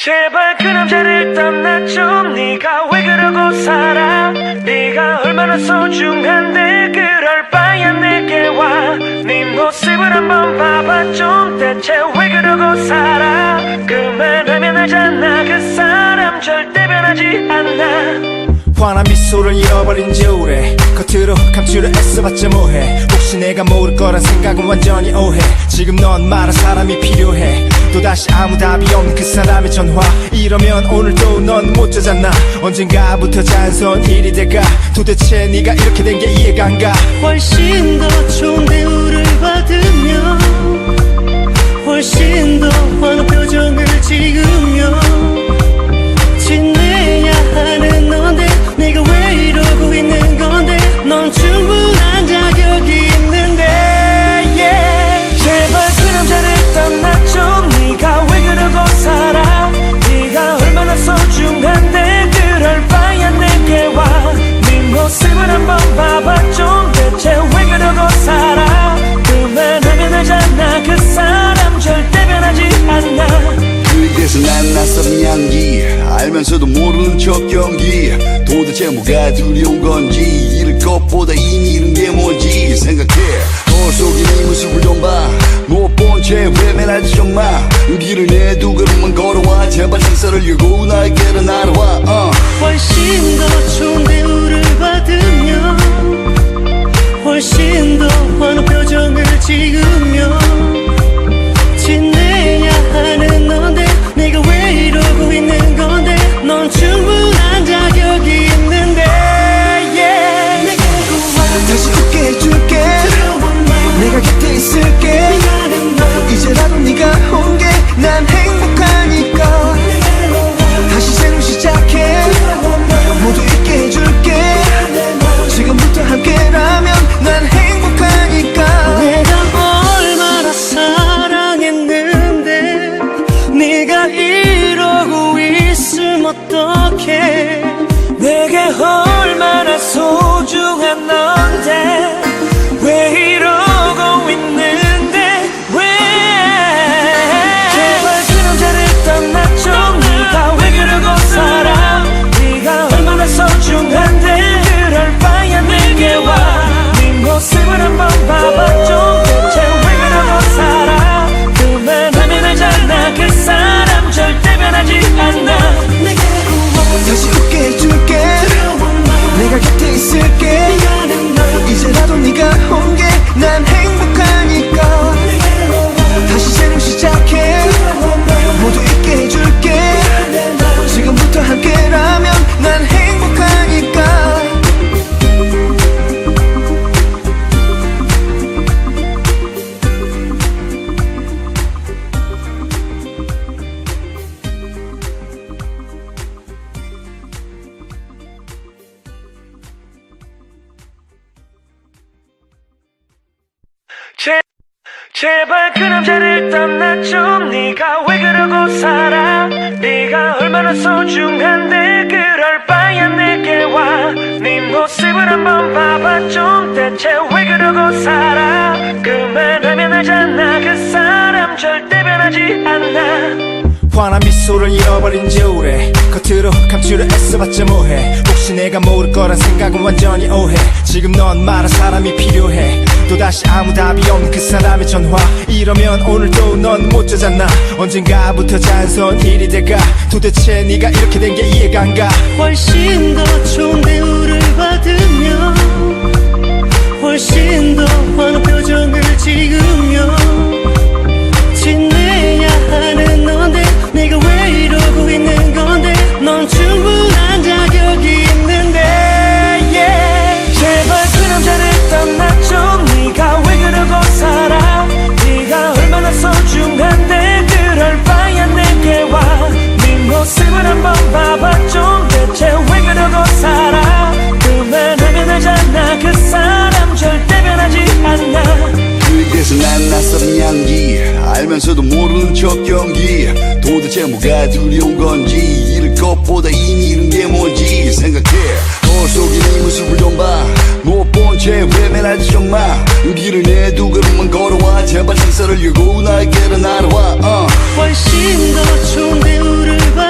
제발 그 남자를 떠나줘. 네가 왜 그러고 살아. 네가 얼마나 소중한데 그럴 바야 내게 와. 네 모습을 한번 봐봐 좀. 대체 왜 그러고 살아. 그만하면 알잖아 그 사람 절대 변하지 않아. 환한 미소를 잃어버린 지 오래. 겉으로 감추려 애써봤자 뭐해. 혹시 내가 모를 거란 생각은 완전히 오해. 지금 넌 말할 사람이 필요해. 또다시 아무 답이 없는 그 사람의 전화. 이러면 오늘도 넌 못 자잖아. 언젠가부터 자연스러운 일이 돼가. 도대체 네가 이렇게 된 게 이해가 안 가. 훨씬 더 좋은 대우를 받으며 훨씬 더 환한 표정을 지으며 지내야 하는 넌데 내가 왜 이러고 있는 건데. 넌 충분한 자격이 있는데 yeah. 제발 그 남자를 떠나줘. 네가 왜 그러고 살아. 네가 얼마나 소중한데 그럴 바야 내게 와. 네 모습을 한번 봐봐 좀. 대체 왜 그러고 살아. 그만하면 알잖아 그 사람 절대 변하지 않아. 그에게서 난 낯선 향기 알면서도 모르는 척 연기. 도대체 뭐가 두려운 건지. 잃을 것보다 이미 잃은 게 뭔지 생각해. 거울 속에 네 모습을 좀 봐. 못 본 채 외면하지 정말. 길을 내두 걸음만 걸어와. 제발 상사를 열고 나에게로 날아와. 훨씬 더 좋은 대우를 받으며 훨씬 더 환한 표정을 지으며 지내야 하는 넌데 내가 왜 이러고 있는 건데. 넌 충분한 자격이 있는데 yeah. 다시 웃게 해줄게. 내가 곁에 있을게. 이제라도 네가 온 게 난 행복하니까. 다시 새로 시작해. 모두 잊게 해줄게. 지금부터 함께라면 난 행복하니까. 내가 얼마나 사랑했는데 네가 이러고 있으면 어떡해. 내게 얼마나 소중한 넌데 왜 이러고 있는데 왜. 제발 그 남자를 떠나줘. 네가 왜 그러고 살아. 네가 얼마나 소중한데 그럴 바야 내게 와. 네 모습을 한번 봐봐 좀. 대체 왜 그러고 살아. 그만하면 알잖아 그 사람 절대 변하지 않아. 다시 웃게 해줄게. 내가 곁에 있을게. 이제라도 네가 온 게 난 행복하니까. 다시 새로 시작해. 모두 잊게 해줄게. 지금부터 함께라면 난 행복하니까. 제발 그 남자를 떠나줘. 네가 왜 그러고 살아. 네가 얼마나 소중한데 그럴 바야 내게 와. 네 모습을 한번 봐봐 좀. 대체 왜 그러고 살아. 그만하면 알잖아 그 사람 절대 변하지 않아. 환한 미소를 잃어버린 지 오래. 겉으로 감추려 애써봤자 뭐해. 혹시 내가 모를 거란 생각은 완전히 오해. 지금 넌 말할 사람이 필요해. 또다시 아무 답이 없는 그 사람의 전화. 이러면 오늘도 넌 못 자잖아. 언젠가부터 자연스러운 일이 돼가. 도대체 네가 이렇게 된 게 이해가 안 가. 훨씬 더 좋은 대우를 받으며 훨씬 더 환한 표정을 지으며 지내야 하는 넌데 내가 왜 이러고 있는 건데. 넌 충분한 자격이 있는데 yeah. 제발 그 남자를 떠나줘. 네가 왜 그러고 살아. 네가 얼마나 소중한데 그럴 바야 내게 와. 네 모습을 한번 봐봐 좀. 대체 왜 그러고 살아. 그만하면 알잖아 그 사람 절대 변하지 않아. 그에게서 난 낯선 향기 알면서도 모르는 척 연기. 도대체 뭐가 두려운 건지. 잃을 것보다 이미 잃은 게 뭔지 생각해. 거울 속에 네 모습을 좀 봐. 못 본 채 외면하지 정말. 길을 내두 걸음만 걸어와. 제발 상사를 열고 나에게로 날아와. 훨씬 더 좋은 대우를 받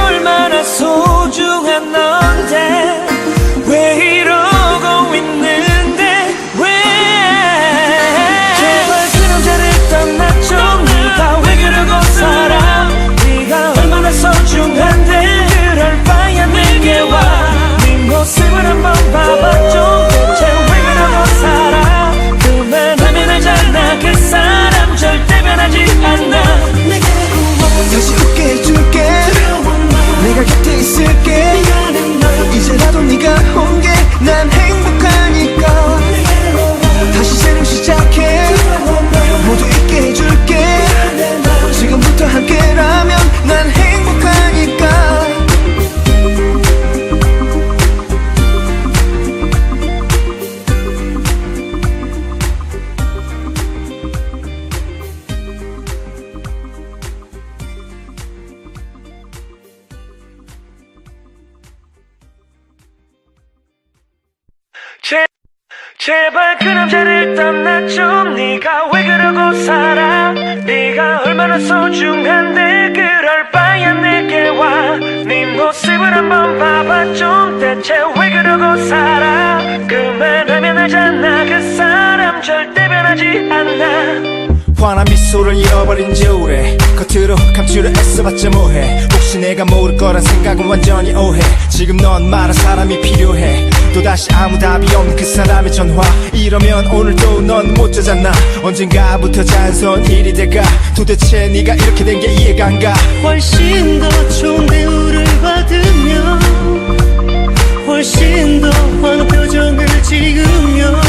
얼마나 소중한 넌데 왜 이러고 있는데 왜 제발 그 남자를 떠나줘 네가 왜 그러고 살아 네가 얼마나 소중한데 그럴 바야 내게 와네 모습을 한번 봐봐줘 대체 왜 그러고 살아 그만하면 알잖아 그 사람 절대 변하지 않아 다시 웃게 해줄게 내가 곁에 있을게 이제라도 네가 온 게 난 행복하니까 다시 새로 시작해 모두 있게 해줄게 지금부터 함께라면 난 행복하니까 제발 그 남자를 떠나줘 네가 왜 그러고 살아 네가 얼마나 소중한데 그럴 바야 내게 와네 모습을 한번 봐봐줘 대체 왜 그러고 살아 그만하면 알잖아 그 사람 절대 변하지 않아 환한 미소를 잃어버린 지 오래 겉으로 감추려 애써봤자 뭐해 혹시 내가 모를 거란 생각은 완전히 오해 지금 넌 말한 사람이 필요해 또다시 아무 답이 없는 그 사람의 전화 이러면 오늘도 넌 못 자잖아 언젠가부터 자연스러운 일이 될까 도대체 네가 이렇게 된 게 이해가 안 가 훨씬 더 좋은 대우를 받으며 훨씬 더 환한 표정을 지으며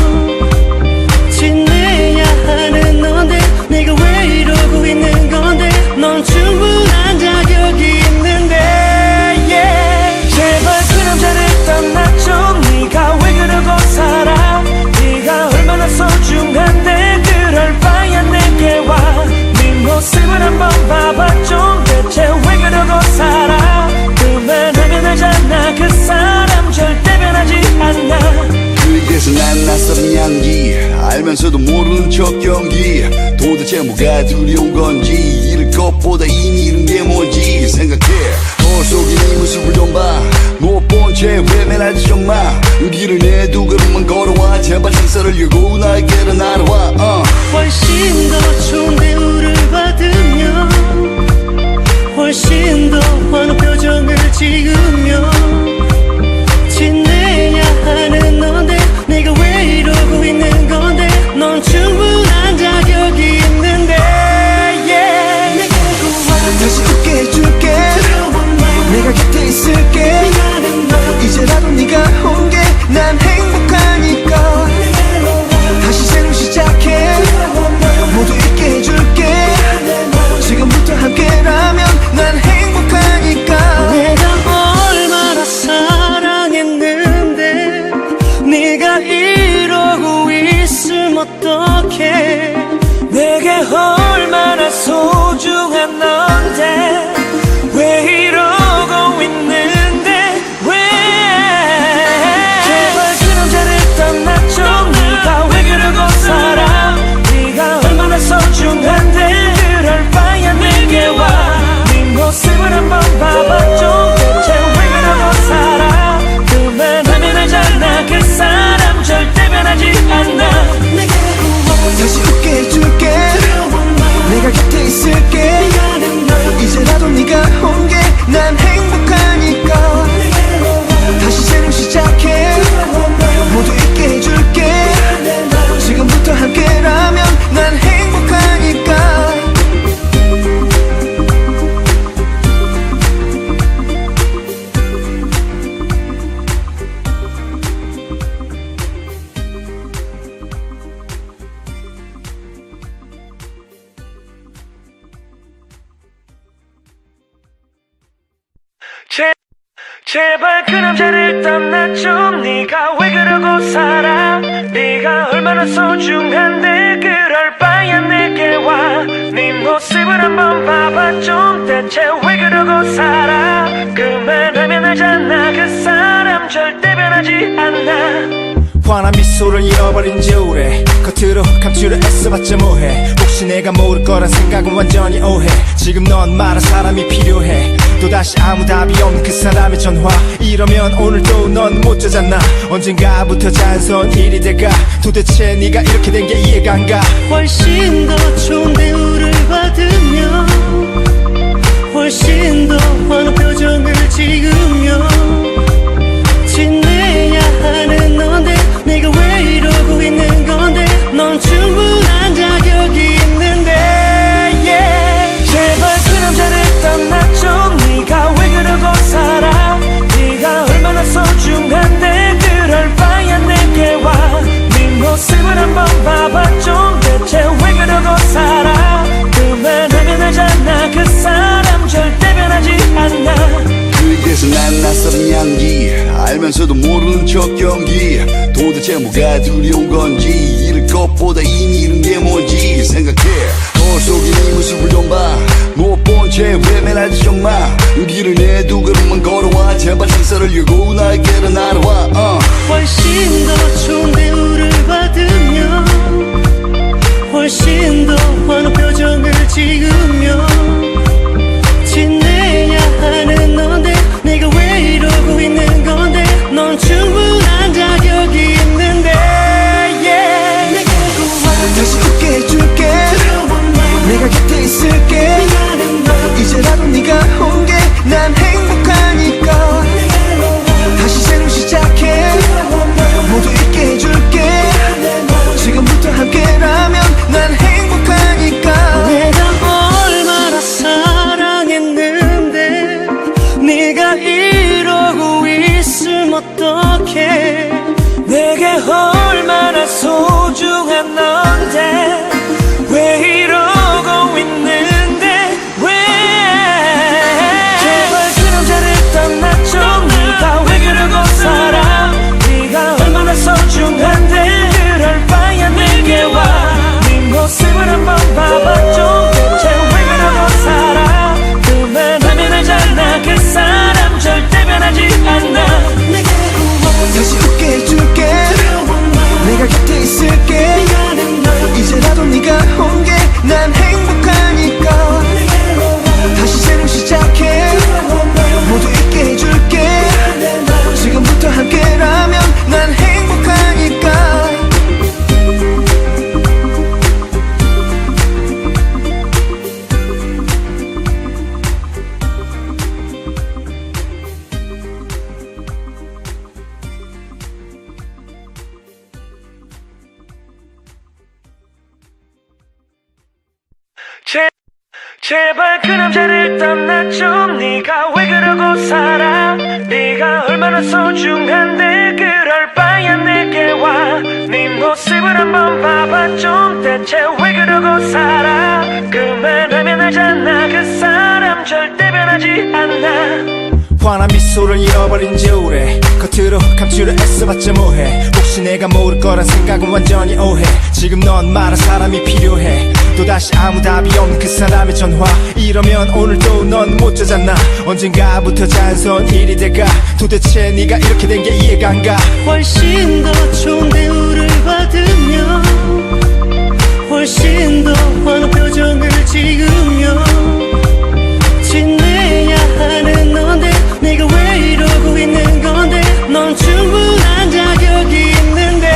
지내야 하는 넌데 내가 왜 이러고 있는 건데 넌 충분한 자격이 있는데 제발 그 남자를 떠나줘 네가 왜 그러고 살아 네가 얼마나 소중한데 그럴 바야 내게 와네 모습을 한번 봐봐줘 대체 왜 그러고 살아 그만하면 알잖아 그 사람 절대 변하지 않아 그에게서 난 낯선 향기 알면서도 모르는 척 연기 도대체 뭐가 두려운 건지 잃을 것보다 이미 잃은 게 뭔지 생각해 거울 속에 네 모습을 좀 봐 못 본 채 외면하지 좀마 길을 내 두 걸음만 걸어와 제발 시선을 열고 나에게로 날아와 훨씬 더 좋은 대우를 받으며 훨씬 더 환한 표정을 지으며 지내야 하는 넌데 내가 왜 이러고 있는 건데 넌 충분한 자격이 있는데 다시 웃게 해줄게 내가 곁에 있을게 이제라도 네가 온 게 난 행복하니까 다시 새로 시작해 모두 있게 해줄게 지금부터 함께라면 난 행복하니까 내가 얼마나 사랑했는데 네가 이러고 있으면 어떡해 내게 얼마나 소중한 넌데 왜 이러고 있는데 왜 제발 그 남자를 떠나줘 네가 왜 그러고 살아 네가 얼마나 소중한데 그럴 바야 내게 와네 모습을 한번 봐봐줘 대체 왜 그러고 살아 그만하면 알잖아 그 사람 절대 변하지 않아 다시 웃게 해줄게 내가 곁에 있을게 이제라도 네가 온 게 난 행복하니까 다시 새로 시작해 모두 있게 해줄게 지금부터 함께라면 난 행복하니까 제발 그 남자를 떠나줘 네가 왜 그러고 살아 네가 얼마나 소중한데 그럴 바야 내게 와네 모습을 한번 봐봐줘 대체 왜 그러고 살아 그만하면 알잖아 그 사람 절대 변하지 않아 환한 미소를 잃어버린 지 오래 겉으로 감추려 애써봤자 뭐해 혹시 내가 모를 거란 생각은 완전히 오해 지금 넌 말한 사람이 필요해 또다시 아무 답이 없는 그 사람의 전화 이러면 오늘도 넌 못 자잖아 언젠가부터 자연스러운 일이 될까 도대체 네가 이렇게 된 게 이해가 안 가 훨씬 더 좋은 대우를 받으며 훨씬 더 환한 표정을 지으며 지내야 하는 넌데 내가 왜 이러고 있는 건데 넌 충분한 자격이 있는데 yeah. 제발 그 남자를 떠나줘 네가 왜 그러고 살아 네가 얼마나 소중한데 그럴 바야 내게 와네 모습을 한번 봐봐줘 대체 왜 그러고 살아 그만하면 알잖아 그 사람 절대 변하지 않아 그게서 난 낯선 향기 알면서도 모르는 척 연기 도대체 뭐가 두려운 건지 잃을 것보다 이미 잃은 게 뭔지 생각해 거울 속에 네 모습을 좀 봐 못 본 채 외면하지 좀마 용기를 내 두 걸음만 걸어와 제발 상사를 열고 날개를 날아와 훨씬 더 좋은 대우를 받으며 훨씬 더 환한 표정을 지으며 지내야 하는 넌데 내가 왜 이러고 있는 건데 넌 충분한 자격이 있는데 yeah. 다시 웃게 해줄게 내가 곁에 있을게 이제라도 네가 온 게 난 행복하니까 다시 새로 시작해 모두 잊게 해줄게 지금부터 함께라면 난 행복하니까 내가 얼마나 사랑했는데 네가 이러고 있으면 어떡해 내게 얼마나 소중한 넌데 왜 이러고 있는데 왜 제발 그 남자를 떠나줘 네가 왜 그러고 살아 네가 얼마나 소중한데 그럴 바야 내게 와네 모습을 한번 봐봐줘 대체 왜 그러고 살아 그만하면 알잖아 그 사람 절대 변하지 않아 다시 웃게 해줄게 내가 곁에 있을게 이제라도 네가 온 게 난 행복하니까 다시 새로 시작해 모두 잊게 해줄게 지금부터 함께라면 난 행복하니까 제발 그 남자를 떠나줘 네가 왜 그러고 살아 네가 얼마나 소중한데 그럴 바야 내게 와네 모습을 한번 봐봐줘 대체 왜 그러고 살아 그만하면 알잖아 그 사람 절대 변하지 않아 환한 미소를 잃어버린 지 오래 겉으로 감추려 애써봤자 뭐해 혹시 내가 모를 거란 생각은 완전히 오해 지금 넌 말한 사람이 필요해 또다시 아무 답이 없는 그 사람의 전화 이러면 오늘도 넌 못 자잖아 언젠가부터 자연스러운 일이 될까 도대체 네가 이렇게 된 게 이해가 안 가 훨씬 더 좋은 대우를 받으며 훨씬 더 환한 표정을 지으며 지내야 하는 넌데 내가 왜 이러고 있는 건데 넌 충분한 자격이 있는데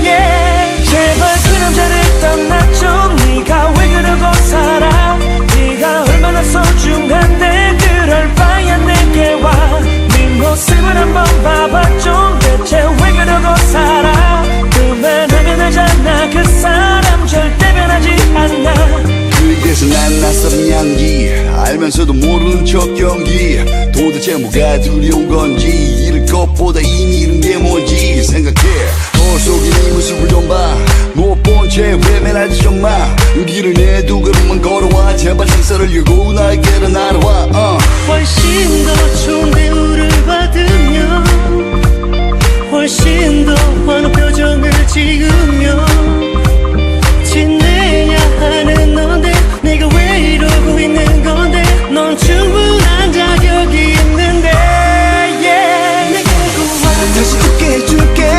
yeah. 제발 그 남자를 떠나줘 네가 왜 그러고 살아 네가 얼마나 소중한데 그럴 바야 내게 와네 모습을 한번 봐봐줘 대체 왜 그러고 살아 그만하면 알잖아 그 사람 절대 변하지 않아 그게서 난 낯선 향기 알면서도 모르는 척 연기 도대체 뭐가 두려운 건지 잃을 것보다 이미 잃은 게 뭔지 생각해 거울 속에 네 모습을 좀 봐 못 본 채 외면하지 좀마 용기를 내 두 걸음만 걸어와 제발 상사를 열고 날개를 날아와 훨씬 더 좋은 대우를 받으며 훨씬 더 환한 표정을 지으며 지내야 하는 넌데 내가 왜 이러고 있는 건데 넌 충분한 자격이 있는데 yeah. 다시 웃게 해줄게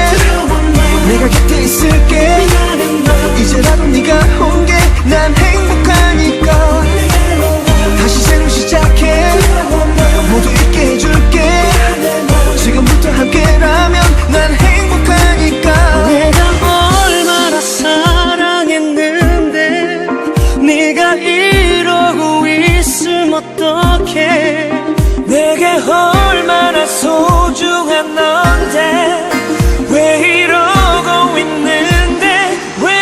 얼마나 소중한 넌데 왜 이러고 있는데 왜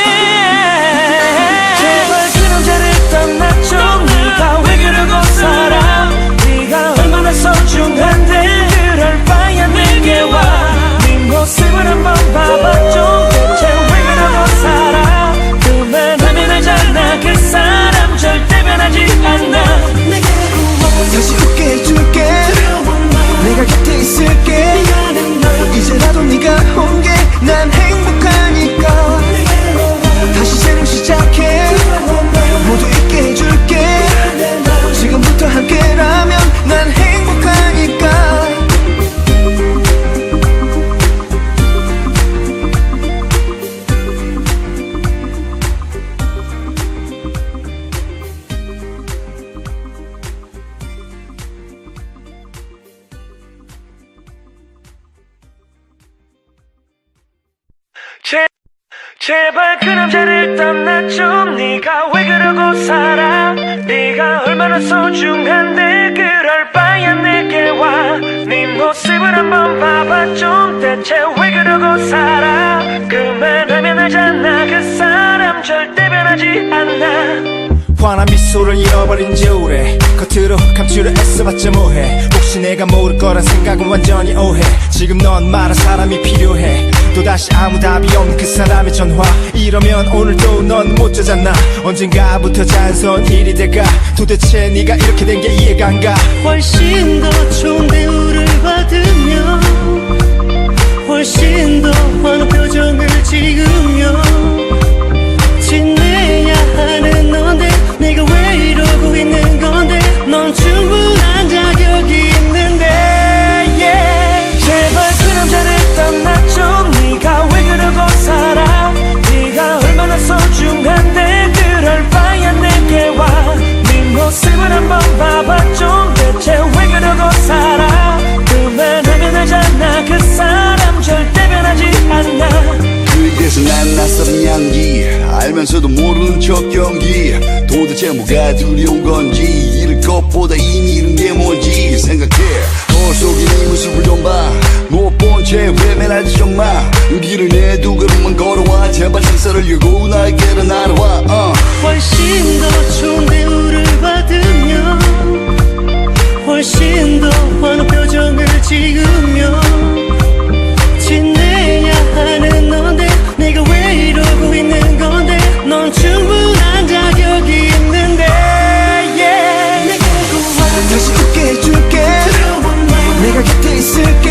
제발 그 남자를 떠나줘 네가 왜 그러고 살아 네가 얼마나 소중한데 그럴 바야 내게 와네 모습을 한번 봐봐줘 대체 왜 그러고 살아 그만하면 알잖아 그 사람 절대 변하지 않아 다시 웃게 해줄게 내가 곁에 있을게 이제라도 네가 온 게 난 행복하니까 다시 새로 시작해 모두 있게 해줄게 지금부터 함께라면 난 행복하니까 제발 그 남자를 떠나줘 네가 왜 그러고 살아 네가 얼마나 소중한데 그럴 바야 내게 와네 모습을 한번 봐봐줘 대체 왜 그러고 살아 그만하면 알잖아 그 사람 절대 변하지 않아 환한 미소를 잃어버린 지 오래 겉으로 감추려 애써봤자 뭐해 혹시 내가 모를 거란 생각은 완전히 오해 지금 넌 말할 사람이 필요해 또다시 아무 답이 없는 그 사람의 전화 이러면 오늘도 넌 못 자잖아 언젠가부터 자연스러운 일이 될까 도대체 네가 이렇게 된 게 이해가 안 가 훨씬 더 좋은 대우를 받으며 훨씬 더 환한 표정을 지으며 지내야 하는 넌데 내가 왜 이러고 있는 건데 넌 충분한 자격이 있는데 제발 그 남자를 떠나줘 네가 왜 그러고 살아 네가 얼마나 소중한데 그럴 바야 내게 와네 모습을 한번 봐봐줘 대체 왜 그러고 살아 그만하면 알잖아 그 사람 절대 변하지 않아 그에게서 난 낯선 향기 알면서도 모르는 척 연기 도대체 뭐가 두려운 건지 잃을 것보다 이미 잃은 게 뭔지 생각해 거울 속에 네 모습을 좀 봐 못 본 채 외면하지 정말 길을 내두 걸음만 걸어와 제발 시선을 열고 나에게로 날아와 훨씬 더 좋은 대우를 받으며 훨씬 더 환한 표정을 지으며 지내야 하는 넌데 내가 왜 이러고 있는 건데 넌 충분한 자격이 있는데 다시 웃게 해줄게 내가 곁에 있을게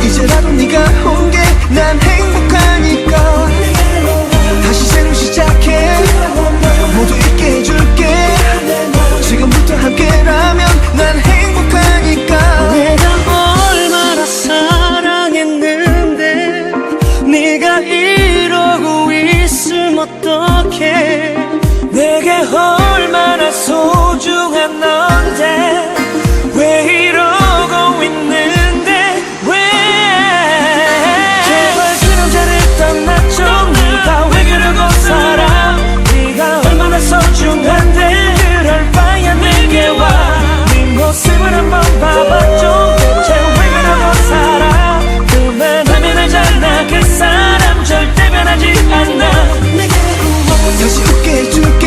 이제라도 네가 온 게 난 행복하니까 다시 새로 시작해 모두 있게 해줄게 지금부터 함께라면 난 행복하니까 내가 얼마나 사랑했는데 네가 이러고 있으면 어떡해 내게 얼마나 소중한 넌데 왜 이러고 있는데 왜 제발 그 남자를 떠나줘 네가 왜 그러고 살아 네가 얼마나 소중한데 그럴 바야 내게 와네 모습을 한번 봐봐줘 대체 왜 그러고 살아 그만하면 알잖아 그 사람 절대 변하지 않아 다시 웃게 해줄게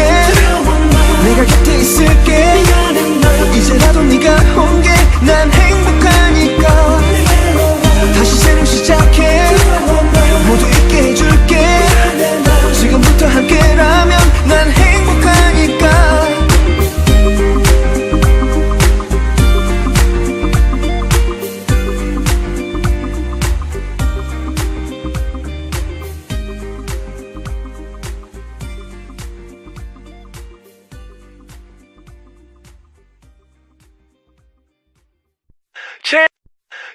내가 곁에 있을게 이제라도 네가 온 게 난 행복하니까 다시 새로 시작해 모두 있게 해줄게 지금부터 함께라면 난 행복하니까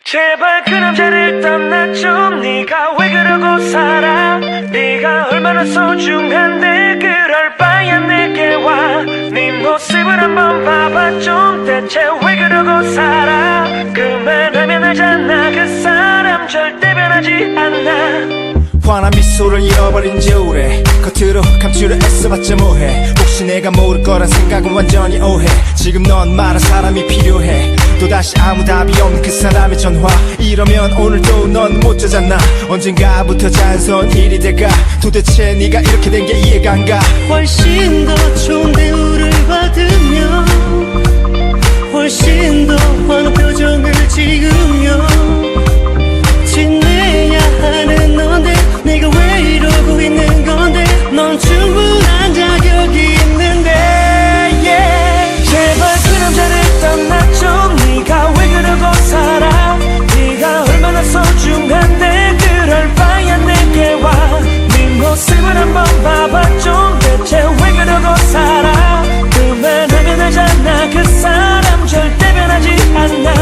제발 그 남자를 떠나줘 네가 왜 그러고 살아 네가 얼마나 소중한데 그럴 바야 내게 와네 모습을 한번 봐봐줘 대체 왜 그러고 살아 그만하면 알잖아 그 사람 절대 변하지 않아 환한 미소를 잃어버린 지 오래 겉으로 감추려 애써봤자 뭐해 혹시 내가 모를 거란 생각은 완전히 오해 지금 넌 말할 사람이 필요해 또다시 아무 답이 없는 그 사람의 전화 이러면 오늘도 넌 못 자잖아 언젠가부터 자연스러운 일이 돼가 도대체 네가 이렇게 된 게 이해가 안 가 훨씬 더 좋은 대우를 받으며 훨씬 더 환한 표정을 지으며 지내야 하는 넌데 내가 왜 이러고 있는 건데 넌 충분한 자격이 있는데 yeah. 제발 그 남자를 떠나줘 네가 왜 그러고 살아 네가 얼마나 소중한데 그럴 바야 내게 와네 모습을 한번 봐봐줘 대체 왜 그러고 살아 그만하면 알잖아 그 사람 절대 변하지 않아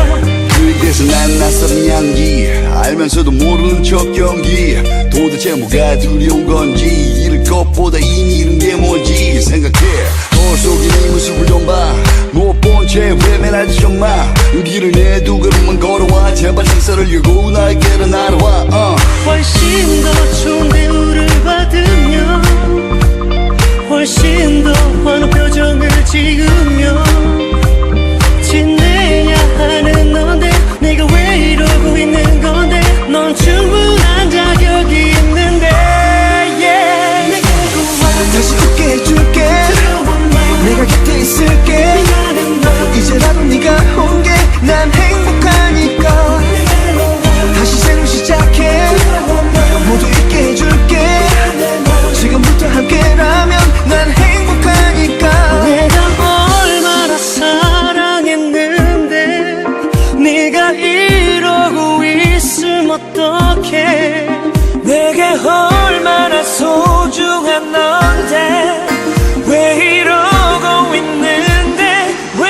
그게서 난 낯선 향기 알면서도 모르는 척 연기 도대체 뭐가 두려운 건지 잃을 것보다 이미 잃은 게 뭔지 생각해 거울 속에 네 모습을 좀 봐 못 본 채 외면하지 좀마 길을 내두 걸음만 걸어와 제발 상사를 열고 나에게로 날아와 훨씬 더 좋은 대우를 받으며 훨씬 더 환한 표정을 지으며 지내야 하는 넌데 내가 왜 이러고 있는 건데 넌 충분한 자격이 있는데 yeah. 내게 와 다시 웃게 해줄게 내가 곁에 있을게 이제라도 네가 온 게 난 행복하니까 다시 새로 시작해 모두 잊게 해줄게 지금부터 함께라면 난 행복하니까 내가 얼마나 사랑했는데 네가 이러고 있으면 어떡해 내게 얼마나 소중한 넌데 왜 이러고 있는데 왜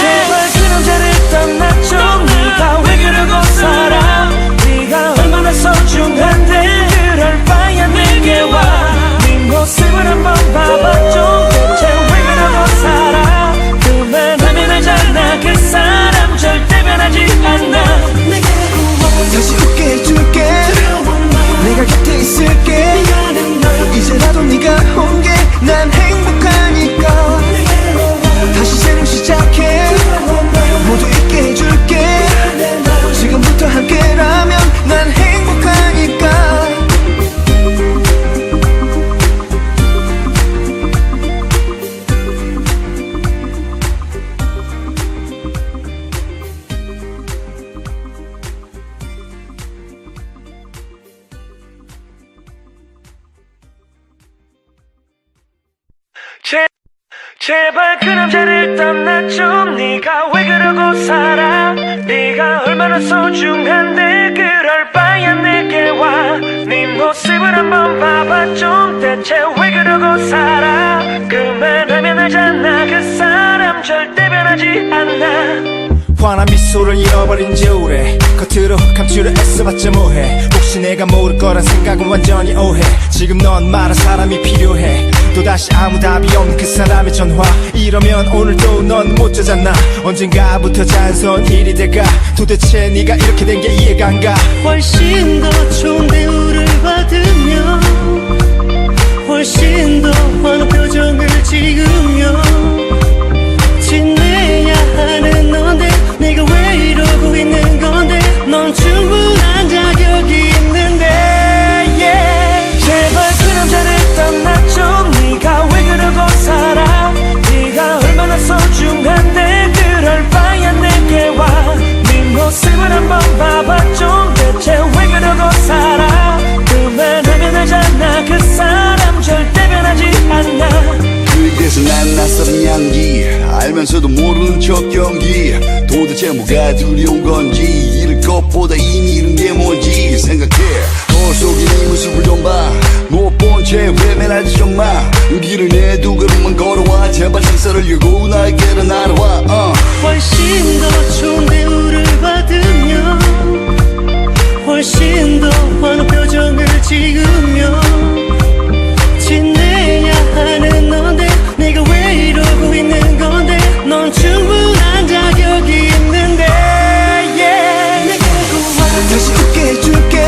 제발 그 남자를 떠나줘 네가 왜 그러고 살아 네가 얼마나 소중한데 그럴 바야 내게 와네 모습을 한번 봐봐줘 대체 왜 그러고 살아 그만하면 알잖아 그 사람 절대 변하지 않아 다시 웃게 해줄게 내가 곁에 있을게 이제라도 네가 온 게 난 행복하니까 다시 새로 시작해 모두 잊게 해줄게 지금부터 함께라면 난 행복하니까 제발 그 남자를 떠나줘 네가 왜 그러고 살아 네가 얼마나 소중한데 그럴 바야 내게 와네 모습을 한번 봐봐줘 대체 왜 그러고 살아 그만하면 알잖아 그 사람 절대 변하지 않아 환한 미소를 잃어버린 지 오래 겉으로 감추려 애써봤자 뭐해 혹시 내가 모를 거란 생각은 완전히 오해 지금 넌 말할 사람이 필요해 또다시 아무 답이 없는 그 사람의 전화 이러면 오늘도 넌 못 자잖아 언젠가부터 자연스러운 일이 돼가 도대체 네가 이렇게 된 게 이해가 안 가 훨씬 더 좋은 대우를 받으며 훨씬 더 환한 표정을 지으며 지내야 하는 넌데 내가 왜 이러고 있는 건데 넌 충분한 자격이 있는데 yeah. 제발 그 남자를 떠나줘 네가 왜 그러고 살아 네가 얼마나 소중한데 그럴 바야 내게 와네 모습을 한번 봐봐줘 대체 왜 그러고 살아 그만하면 알잖아 그 사람 절대 변하지 않아 그게서 난 낯선 향기 알면서도 모르는 척 연기 도대체 뭐가 두려운 건지 잃을 것보다 이미 잃은 게 뭔지 생각해 거울 속에 네 모습을 좀 봐 못 본 채 외면하지 좀마 길을 내두 걸음만 걸어와 제발 상사를 열고 나에게로 날아와 훨씬 더 좋은 대우를 받으며 훨씬 더 환한 표정을 지으며 지내야 하는 넌데 내가 왜 이러고 있는 건데 넌 충분한 자격이 있는데 yeah. 다시 웃게 해줄게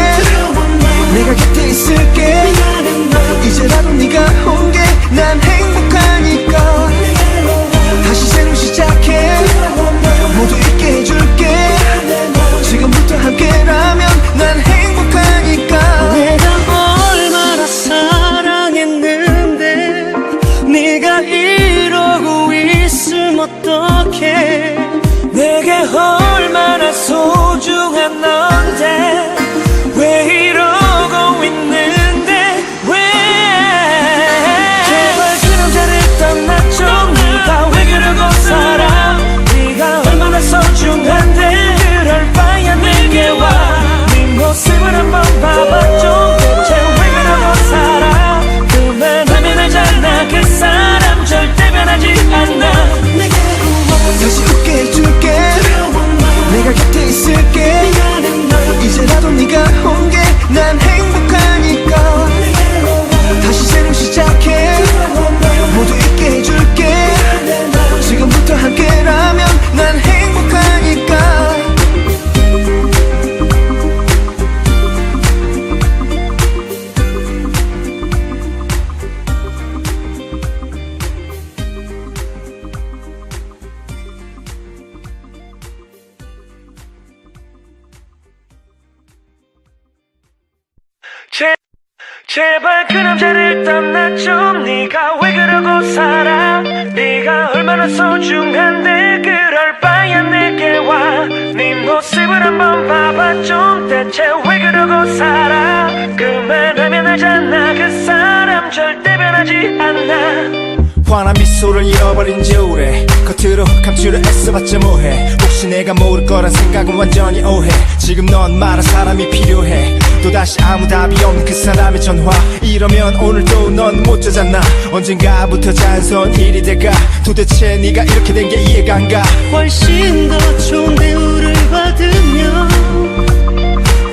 제발 그 남자를 떠나줘. 네가 왜 그러고 살아. 네가 얼마나 소중한데 그럴 바야 내게 와. 네 모습을 한번 봐봐 좀. 대체 왜 그러고 살아. 그만하면 알잖아. 그 사람 절대 변하지 않아. 환한 미소를 잃어버린 지 오래. 겉으로 감추려 애써봤자 뭐해. 혹시 내가 모를 거란 생각은 완전히 오해. 지금 넌 말한 사람이 필요해. 또다시 아무 답이 없는 그 사람의 전화. 이러면 오늘도 넌 못 자잖아. 언젠가부터 자연스러운 일이 될까. 도대체 네가 이렇게 된 게 이해가 안 가. 훨씬 더 좋은 대우를 받으며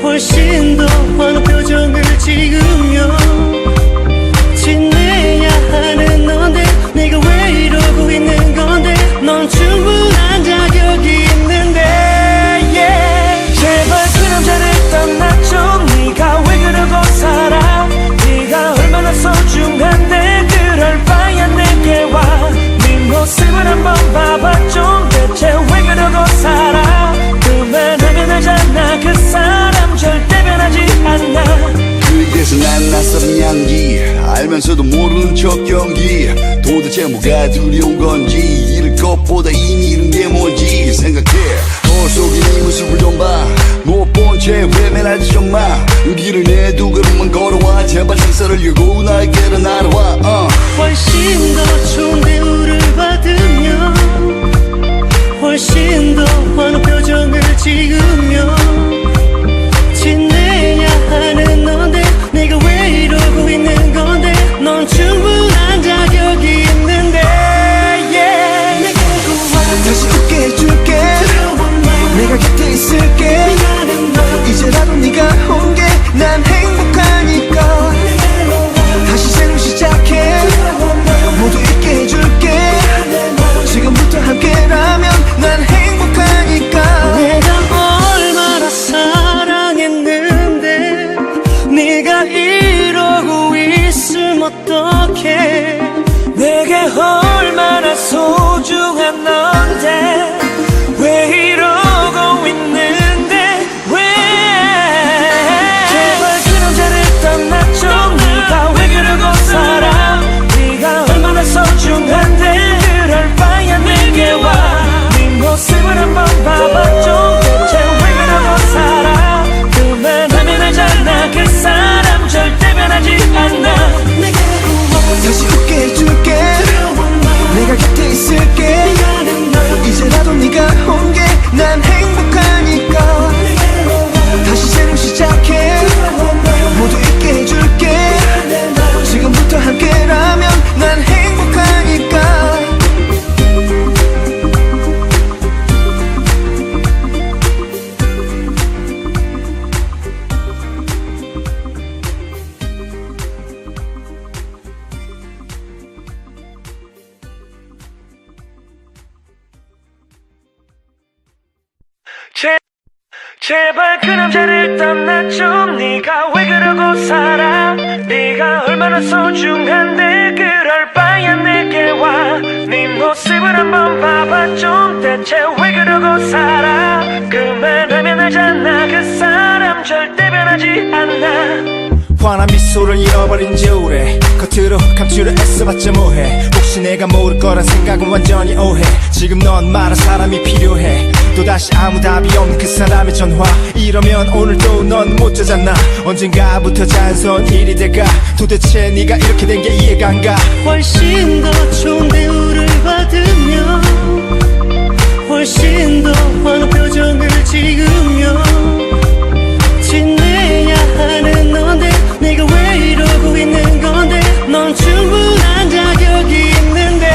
훨씬 더 환한 표정을 지으며 지내야 하는 넌데 내가 왜 이러고 있는 건데. 넌 충분한 자격이 있는데 yeah. 제발 그 남자를 떠나줘. 네가 왜 그러고 살아. 네가 얼마나 소중한데 그럴 바야 내게 와. 네 모습을 한번 봐봐 좀. 대체 왜 그러고 살아. 그만하면 알잖아. 그 사람 절대 변하지 않아. 그에게서 난 낯선 향기 알면서도 모르는 척 연기. 도대체 뭐가 두려운 건지. 잃을 것보다 이미 잃은 게 뭔지 생각해. 거울 속에 네 모습을 좀 봐. 못 본 채 외면하지 좀 마. 여기를 내 두 걸음만 걸어와. 제발 상사를 열고 나에게로 날아와. 훨씬 더 좋은 대우를 받으며 훨씬 더 환한 표정을 지으며 지내야 하는 넌데 내가 왜 이러고 있는 건데. 넌 충분한 자격이 있는데 yeah. 내게 와. 다시 웃게 해줄게. 내가 곁에 있을게. 이제라도 네가 온 게 난 행복하니까. 다시 새로 시작해. 모두 잊게 해줄게. 지금부터 함께라면 난 행복하니까. 내가 얼마나 사랑했는데 네가 이러고 있으면 어떡해. 내게 얼마나 소중한 넌데 왜 이러고 있는데 왜. 제발 그 남자를 떠나줘. 네가 왜 그러고 살아. 네가 얼마나 소중한데 그럴 바야 내게 와. 네 모습을 한번 봐봐 좀. 대체 왜 그러고 살아. 그만하면 알잖아. 그 사람 절대 변하지 않아. 다시 웃게 해줄게. 내가 곁에 있을게. 이제라도 네가 온 게 난 행복하니까. 다시 새로 시작해. 모두 잊게 해줄게. 지금부터 함께라면 난 행복하니까. 제발 그 남자를 떠나줘. 네가 왜 그러고 살아. 네가 얼마나 소중한데 그럴 바야 내게 와. 네 모습을 한번 봐봐 좀. 대체 왜 그러고 살아. 그만하면 알잖아. 그 사람 절대 변하지 않아. 환한 미소를 잃어버린 지 오래. 겉으로 감추려 애써봤자 뭐해. 혹시 내가 모를 거란 생각은 완전히 오해. 지금 넌 말한 사람이 필요해. 또다시 아무 답이 없는 그 사람의 전화. 이러면 오늘도 넌 못 자잖아. 언젠가부터 자연스러운 일이 될까. 도대체 네가 이렇게 된 게 이해가 안 가. 훨씬 더 좋은 대우를 받으며 훨씬 더 환한 표정을 지으며 지내야 하는 넌데 내가 왜 이러고 있는 건데. 넌 충분한 자격이 있는데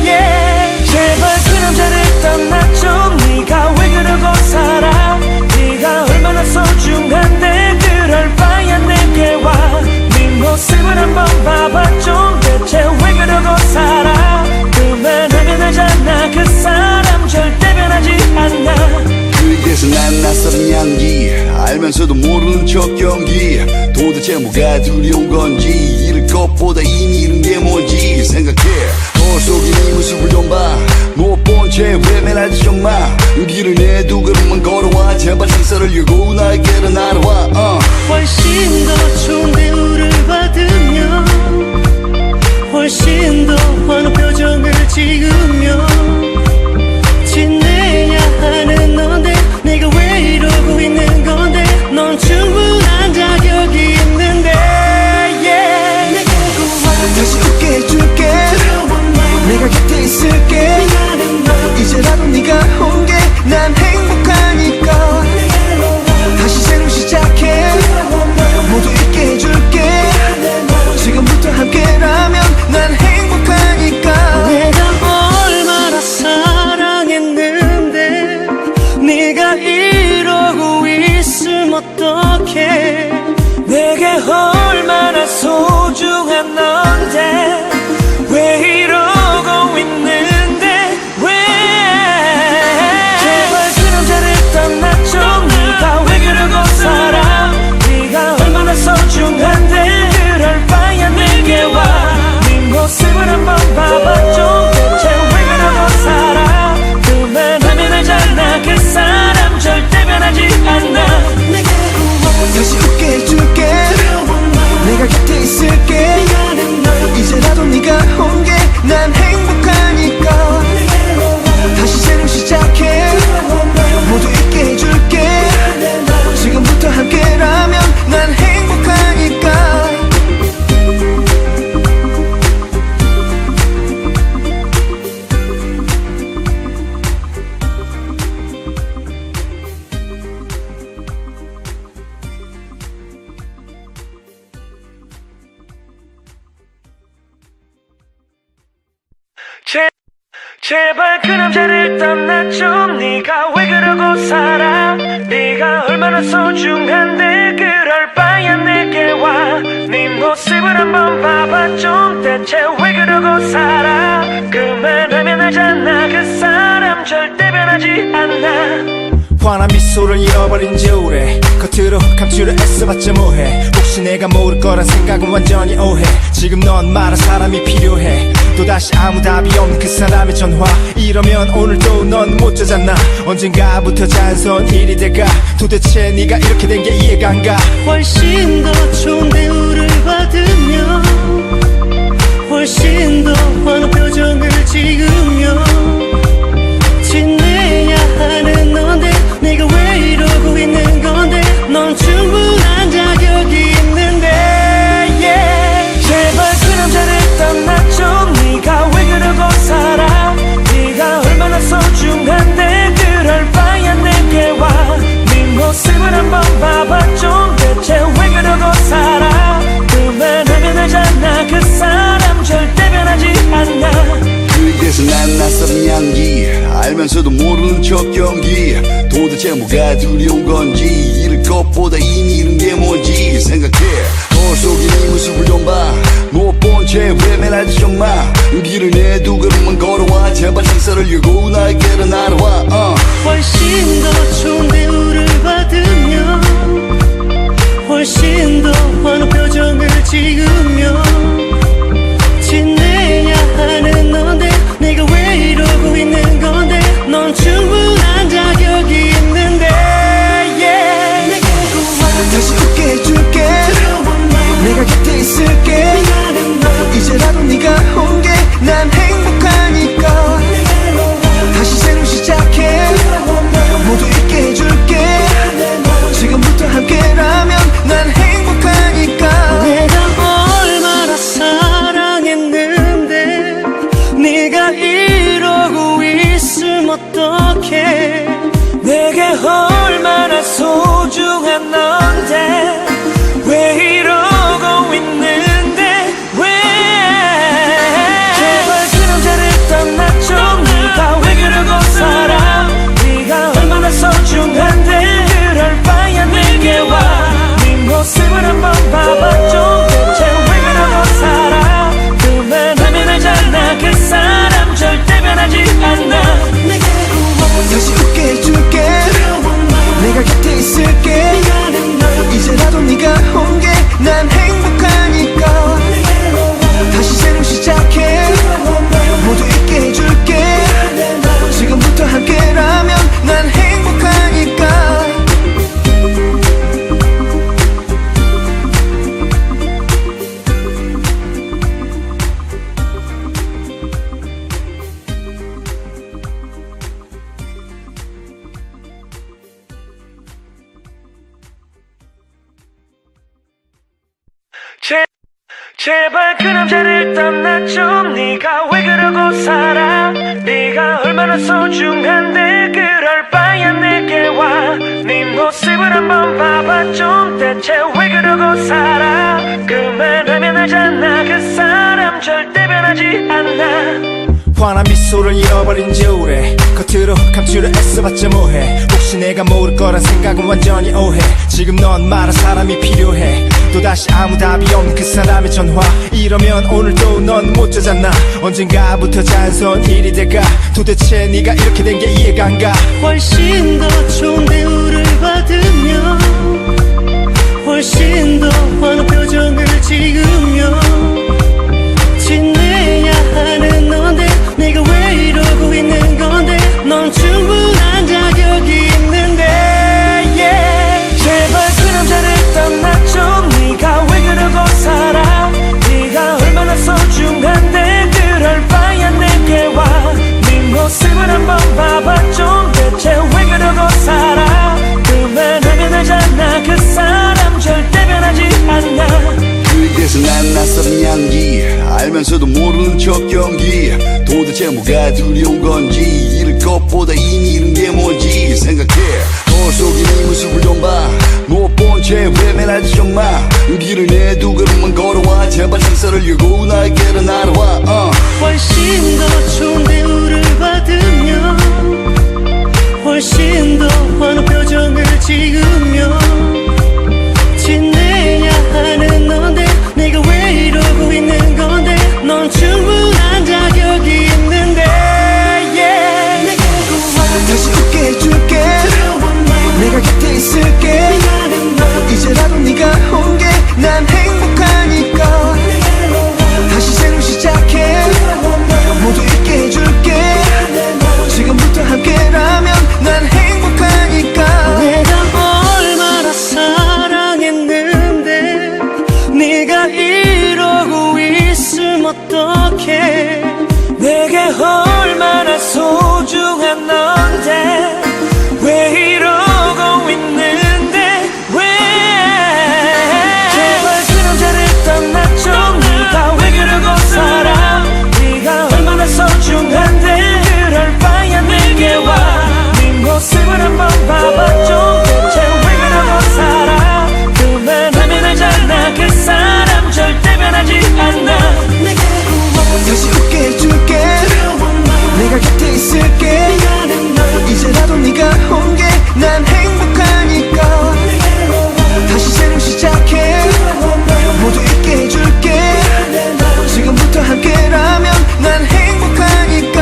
yeah. 제발 그 남자를 떠나줘. 네가 왜 그러고 살아. 네가 얼마나 소중한데 그럴 바야 내게 와. 네 모습을 한번 봐봐 좀. 대체 왜 그러고 살아. 그만하면 알잖아. 그 사람 절대 변하지 않아. 그에게서 난 낯선 향기 알면서도 모르는 척 연기. 도대체 뭐가 두려운 건지. 잃을 것보다 이미 잃은 게 뭔지 생각해. 거울 속에 네 모습을 좀 봐. 못 본 채 외면하지 좀 마. 여기를 내 두 걸음만 걸어와. 제발 상사를 열고 나에게로 날아와. 훨씬 더 좋은 대우를 훨씬 더 환한 표정을 지으며 지내야 하는 넌데 내가 왜 이러고 있는 건데 넌 충분한 자격이 있는데 yeah. 내게 와 다시 웃게 해줄게 내가 곁에 있을게 이제라도 네가 온 게 난 행복하니까 다시 새로 시작해 모두 잊게 해줄게 지금부터 함께라면 난 행복하니까 내가 얼마나 사랑했는데 네가 이러고 있으면 어떡해 내게 얼마나 소중한 넌데 왜 이러고 있는데 왜 제발 그 남자를 떠나줘 네가 왜 그러고 살아 네가 얼마나 소중한데 그럴 바야 내게 와 네 모습을 한번 봐봐줘 대체 왜 그러고 살아 그만하면 알잖아 그 사람 절대 변하지 않아 다시 웃게 해줄게 내가 곁에 있을게 이제라도 네가 온 게 난 행복하니까 다시 새로 시작해 모두 잊게 해줄게 지금부터 함께라면 난 행복하니까 제발 그 남자를 떠나줘 네가 왜 그러고 살아 네가 얼마나 소중한데 그럴 바야 내게 와 네 모습을 한번 봐봐줘 대체 왜 그러고 살아 그만하면 알잖아 그 사람 절대 변하지 않아 환한 미소를 잃어버린 지 오래 겉으로 감추려 애써봤자 뭐해 혹시 내가 모를 거란 생각은 완전히 오해 지금 넌 말한 사람이 필요해 또다시 아무 답이 없는 그 사람의 전화 이러면 오늘도 넌 못 자잖아 언젠가부터 자연스러운 일이 될까 도대체 네가 이렇게 된 게 이해가 안 가 훨씬 더 좋은 대우를 받으며 훨씬 더 환한 표정을 지으며 지내야 하는 넌데 내가 왜 이러고 있는 건데 넌 충분한 자격이 있는데 yeah. 제발 그 남자를 떠나줘 네가 왜 그러고 살아 네가 얼마나 소중한데 그럴 바야 내게 와네 모습을 한번 봐봐줘 대체 왜 그러고 살아 그만하면 알잖아 그 사람 절대 변하지 않아 그에게서 난 낯선 향기 알면서도 모르는 척 연기 도대체 뭐가 두려운 건지 잃을 것보다 이미 잃은 게 뭔지 생각해 거울 속에 네 모습을 좀 봐 못 본 채 외면하지 정말 길을 내두 걸음만 걸어와 제발 시선을 열고 나에게로 날아와 훨씬 더 좋은 대우를 받으며 훨씬 더 환한 표정을 지으며 지내야 하는 넌데 내가 왜 이러고 있는 건데 넌 충분한 자격이 있는데 yeah. 내게 와 다시 웃게 해줄게 내가 곁에 있을게 이제라도 네가 온 게 난 행복하니까 다시 새로 시작해 모두 잊게 해줄게 지금부터 함께라면 난 행복하니까 내가 얼마나 사랑했는데 네가 이러고 있으면 어떡해 내게 얼마나 소중한 넌데 왜 이러고 있는데 왜 제발 그 남자를 떠나줘 네가 왜 그러고 살아 네가 얼마나 소중한데 그럴 바야 내게 와네 모습을 한번 봐봐줘 대체 왜 그러고 살아 그만하면 알잖아 그 사람 절대 변하지 않아 다시 웃게 해줄게 내가 곁에 있을게 이제라도 제발 그 남자를 떠나줘. 네가 왜 그러고 살아. 네가 얼마나 소중한데 그럴 바야 내게 와. 네 모습을 한번 봐봐 좀. 대체 왜 그러고 살아. 그만하면 하잖아. 그 사람 절대 변하지 않아. 환한 미소를 잃어버린 지 오래. 겉으로 감추려 애써봤자 뭐해. 혹시 내가 모를 거란 생각은 완전히 오해. 지금 넌 말할 사람이 필요해. 또다시 아무 답이 없는 그 사람의 전화. 이러면 오늘도 넌 못 자잖아. 언젠가부터 자연스러운 일이 돼가. 도대체 네가 이렇게 된 게 이해가 안 가. 훨씬 더 좋은 대우를 받으며 훨씬 더 환한 표정을 지으며 지내야 하는 넌데 내가 왜 이러고 있는 건데. 넌 충분한 자격이 있는데 yeah. 제발 그 남자를 떠나줘. 네가 왜 그러고 살아. 네가 얼마나 소중한데 그럴 바야 내게 와. 네 모습을 한번 봐봐 좀. 대체 왜 그러고 살아. 그만하면 하잖아. 그 사람 절대 변하지 않아. 그에게서 난 낯선 향기 알면서도 모르는 척 연기. 도대체 뭐가 두려운 건지. 잃을 것보다 이미 잃은 게 뭔지 생각해. 거울 속에 네 모습을 좀 봐. 못 본 채 외면하지 좀마. 길을 내 두 걸음만 걸어와. 제발 상사를 열고 나에게로 날아와. 훨씬 더 좋은 대우를 받으며 훨씬 더 환한 표정을 지으며 지내야 하는 넌데 내가 왜 이러고 있는 건데. 넌 충분한 자격이 있는데 yeah. 내게 와 다시 웃게 해줄게. 내가 곁에 있을게. 이제라도 네가 온 게 난 행복하니까. 다시 새로 시작해. 모두 잊게 해줄게. 지금부터 함께라면 난 행복하니까. 내가 얼마나 사랑했는데 네가 이러고 있으면 어떡해. 내게 얼마나 소중한 넌데 왜 이러고 있는데 왜. 제발 그 남자를 떠나줘. 네가 왜 그러고 살아. 네가 얼마나 소중한데 그럴 바야 내게 와. 네 모습을 한번 봐봐 좀. 대체 왜 그러고 살아. 그만하면 알잖아. 그 사람 절대 변하지 않아. 다시 웃게 해줄게. 내가 곁에 있을게. 이제라도 네가 온 게 난 행복하니까. 다시 새로 시작해. 모두 잊게 해줄게. 지금부터 함께라면 난 행복하니까.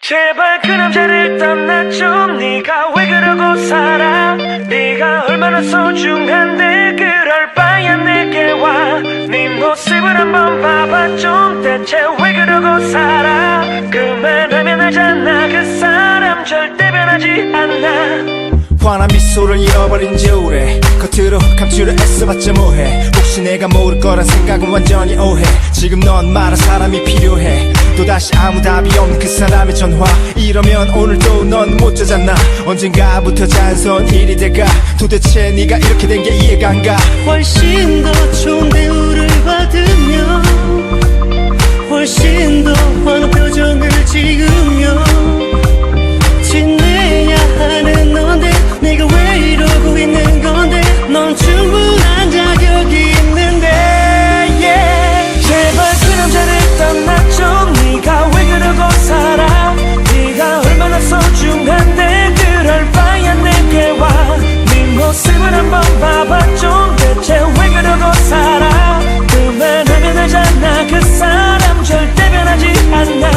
제발 그 남자를 떠나줘. 네가 왜 그러고 살아. 네가 얼마나 소중한데 그럴 바야 내게 와. 네 모습을 한번 봐봐 좀. 대체 왜 그러고 살아. 그만하면 알잖아. 그 사람 절대 변하지 않아. 환한 미소를 잃어버린 지 오래. 겉으로 감추려 애써봤자 뭐해. 혹시 내가 모를 거란 생각은 완전히 오해. 지금 넌 말할 사람이 필요해. 또다시 아무 답이 없는 그 사람의 전화. 이러면 오늘도 넌 못 자잖아. 언젠가부터 자연스러운 일이 돼가. 도대체 네가 이렇게 된 게 이해가 안 가. 훨씬 더 좋은 대우를 받으며 훨씬 더 환한 표정을 지으며 지내야 하는 넌데 내가 왜 이러고 있는 건데. 넌 충분한 자격이 있는데 yeah. 제발 그 남자를 떠나줘. 네가 왜 그러고 살아. 네가 얼마나 소중한데 그럴 바야 내게 와. 네 모습을 한번 봐봐 좀. 대체 왜 그러고 살아. 그만하면 알잖아. 그 사람 절대 변하지 않아.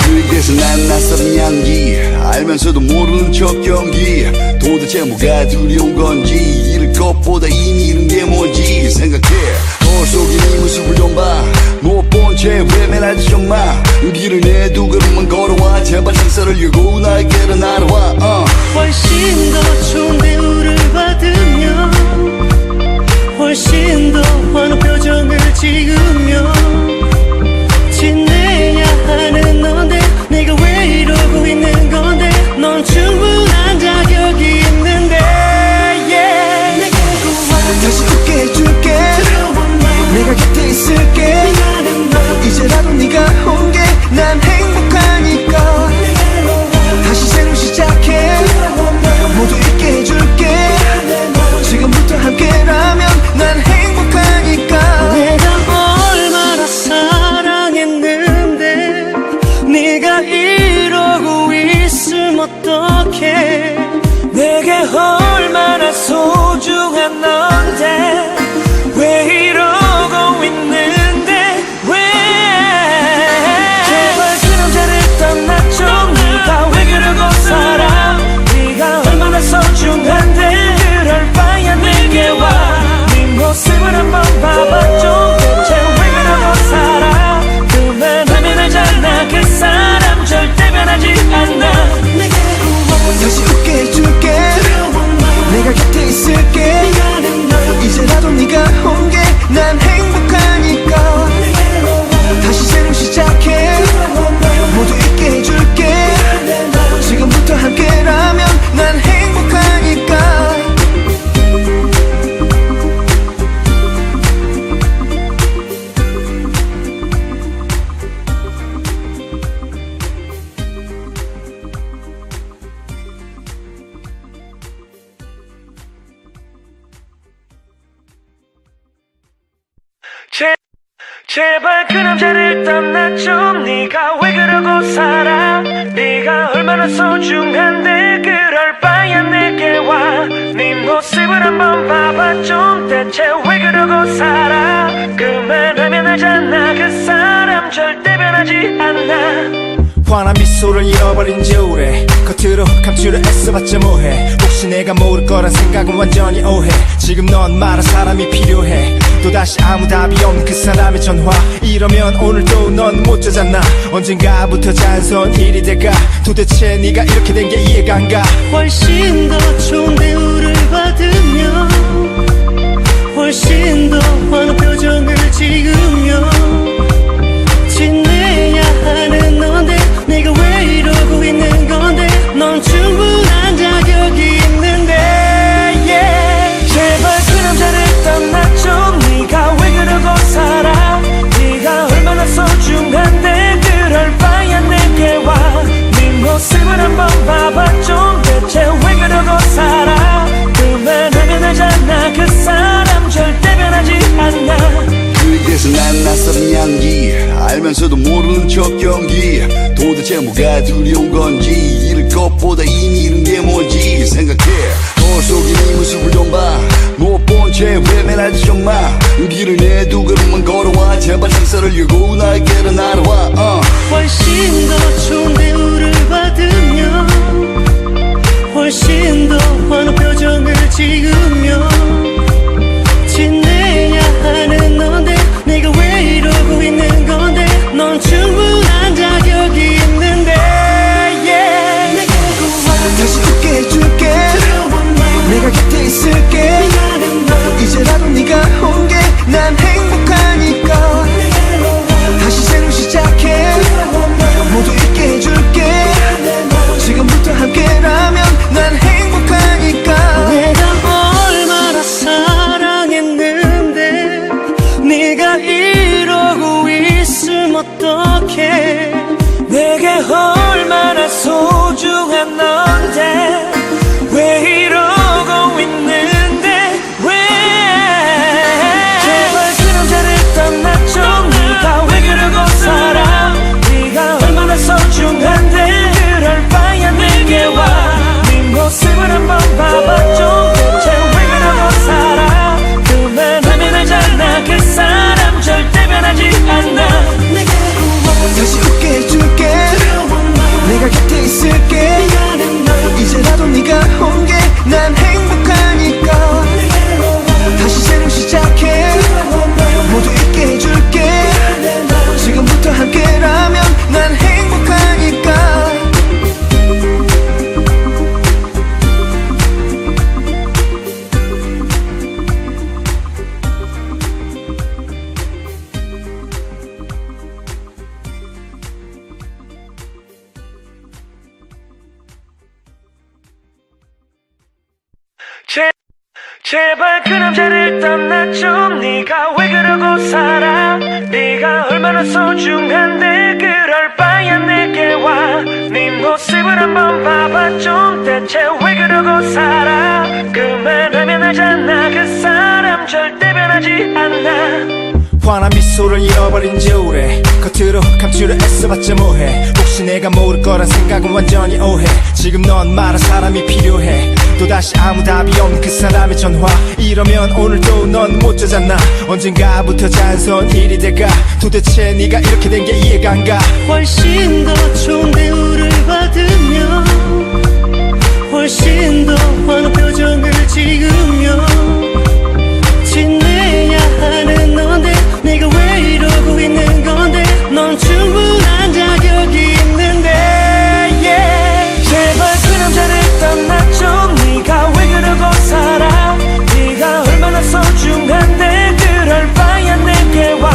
그에게서 난 낯선 향기 알면서도 모르는 척 연기. 도대체 뭐가 두려운 건지. 잃을 것보다 이미 잃은 게 뭔지 생각해. 거울 거울 속에 네 모습을 좀 봐. 못 본 채 외면하지 좀마. 길을 내 두 걸음만 걸어와. 제발 상사를 열고 나에게로 날아와. 훨씬 더 좋은 대우를 받으며 훨씬 더 환한 표정을 지으며 지내야 하는 너인데 내가 왜 이러고 있는 건데 넌 충분한 자격이 있는데 yeah. 다시 웃게 해줄게 내가 곁에 있을게 이제라도 네가 온 게 난 행복하니까 다시 새로 시작해 모두 잊게 해줄게 지금부터 함께라면 난 행복하니까 내가 얼마나 사랑했는데 네가 이러고 있으면 어떡해 내게 얼마나 소중한 넌데 왜 이러고 있는데 왜 제발 그 남자를 떠나줘 네가 왜 그러고 살아 네가 얼마나 소중한데 그럴 바야 내게 와 네 모습을 한번 봐봐줘 대체 왜 그러고 살아 그만하면 알잖아 그 사람 절대 변하지 않아 다시 웃게 해줄게 내가 곁에 있을게 이제라도 네가 온 게 난 행복하니까 다시 새로 시작해 모두 잊게 해줄게 지금부터 함께라면 난 행복하니까 제발 그 남자를 떠나줘 네가 왜 그러고 살아 네가 얼마나 소중한데 그럴 바야 내게 와 네 모습을 한번 봐봐줘 대체 왜 그러고 살아 그만하면 알잖아 그 사람 절대 변하지 않아 환한 미소를 잃어버린 지 오래 겉으로 감추려 애써봤자 뭐해 혹시 내가 모를 거란 생각은 완전히 오해 지금 넌 말한 사람이 필요해 또다시 아무 답이 없는 그 사람의 전화 이러면 오늘도 넌 못 자잖아 언젠가부터 자연스러운 일이 될까 도대체 네가 이렇게 된 게 이해가 안 가 훨씬 더 좋은 대우를 받으며 훨씬 더 환한 표정을 지으며 지내야 하는 너인데 내가 왜 이러고 있는 건데 넌 충분한 자격이 있는데 yeah. 제발 그 남자를 떠나줘 네가 왜 그러고 살아 네가 얼마나 소중한데 그럴 바야 내게 와네 모습을 한번 봐봐줘 대체 왜 그러고 살아 그만하면 알잖아 그 사람 절대 변하지 않아 그에게서 난 낯선 향기 알면서도 모르는 척 경기 도대체 뭐가 두려운 건지 잃을 것보다 이미 잃은 게 뭔지 생각해 거울 속에 네 모습을 좀 봐 못 본 채 외면하지 좀마 길을 내 두 걸음만 걸어와 제발 상사를 열고 나에게로 날아와 훨씬 더 좋은 대우를 받으며 훨씬 더 환한 표정을 지으며 지내야 하는 너인데 내가 왜 이러고 있는 건데 넌 충분한 자격이 있는데 yeah. 다시 웃게 해줄게 내가 곁에 있을게 이제라도 네가 온 게 난 행복하니까 다시 새로 시작해 모두 잊게 해줄게 지금부터 함께라면 난 행복하니까 내가 얼마나 사랑했는데 네가 이러고 있으면 어떡해 내게 얼마나 소중한 넌데 왜 이러고 있는데 왜 제발 그 남자를 떠나줘 네가 왜 그러고 살아 네가 얼마나 소중한데 그럴 바야 내게 와네 모습을 한번 봐봐줘 대체 왜 그러고 살아 그만하면 알잖아 그 사람 절대 변하지 않아 다시 웃게 해줄게 내가 곁에 있을게 이제라도 제발 그 남자를 떠나줘. 네가 왜 그러고 살아. 네가 얼마나 소중한데 그럴 바야 내게 와. 네 모습을 한번 봐봐 좀. 대체 왜 그러고 살아. 그만하면 하잖아. 그 사람 절대 변하지 않아. 환한 미소를 잃어버린 지 오래. 겉으로 감추려 애써봤자 뭐해. 혹시 내가 모를 거란 생각은 완전히 오해. 지금 넌 말할 사람이 필요해. 또다시 아무 답이 없는 그 사람의 전화. 이러면 오늘도 넌 못 자잖아. 언젠가부터 자연스러운 일이 될까. 도대체 네가 이렇게 된 게 이해가 안 가. 훨씬 더 좋은 대우를 받으며 훨씬 더 환한 표정을 지으며 지내야 하는 넌데 내가 왜 이러고 있는 건데. 넌 충분한 자격이 있는데 yeah. 제발 그 남자를 떠나줘. 네가 왜 그러고 살아. 네가 얼마나 소중한데 그럴 바야 내게 와.